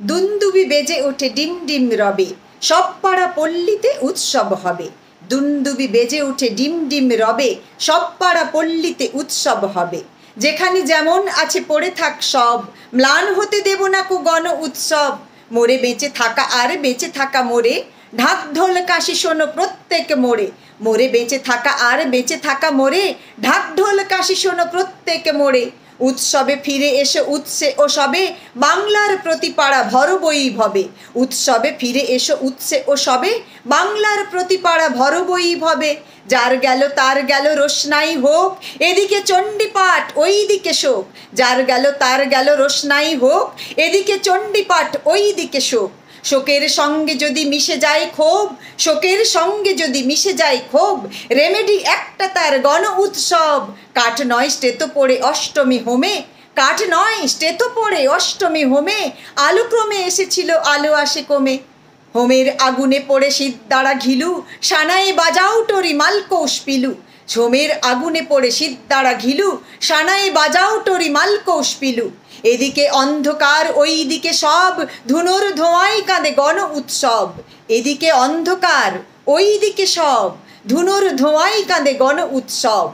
দুন্দুবি বেজে ওঠে ডিম ডিম রবে, সব পাড়া পল্লীতে উৎসব হবে। দুন্দুবি বেজে ওঠে ডিম ডিম রবে, সব পাড়া পল্লীতে উৎসব হবে। যেখানে যেমন আছে পড়ে থাক সব, ম্লান হতে দেব না কো গণ উৎসব। মোরে বেঁচে থাকা আর বেঁচে থাকা মোরে, ঢাক ঢোল কাশি শোনো প্রত্যেক মোরে। মোরে বেঁচে থাকা আর বেঁচে থাকা মোরে, ঢাক ঢোল কাশি শোনো প্রত্যেক মোরে। উৎসবে ফিরে এসে উৎসে ও সবে, বাংলার প্রতি পাড়া ভর বৈভবে। উৎসবে ফিরে এসো উৎসে ও সবে, বাংলার প্রতি পাড়া ভর বৈভবে। যার গেল তার গেল রোশনাই হোক, এদিকে চণ্ডীপাঠ ওই দিকে শোক। যার গেল তার গেল রোশনাই হোক, এদিকে চণ্ডীপাঠ ওই দিকে শোক। শোকের সঙ্গে যদি মিশে যায় ক্ষোভ, শোকের সঙ্গে যদি মিশে যায় ক্ষোভ, রেমেডি একটা তার গণ উৎসব। কাঠ নয় স্টেতো পড়ে অষ্টমী হোমে, কাঠ নয় স্টেতো পড়ে অষ্টমী হোমে। আলো ক্রমে এসেছিল আলো আসে কমে। হোমের আগুনে পড়ে সিদ্দারা ঘিলু, সানায়ে বাজাও টরি মালকৌশ পিলু। হোমের আগুনে পড়ে সিদ্দারা ঘিলু, সানায়ে বাজাও টরি মালকৌশ পিলু। এদিকে অন্ধকার ওই দিকে সব, ধুনোর ধোঁয়ায় কাঁদে গণ উৎসব। এদিকে অন্ধকার ওই দিকে সব, ধুনোর ধোঁয়ায় কাঁদে গণ উৎসব।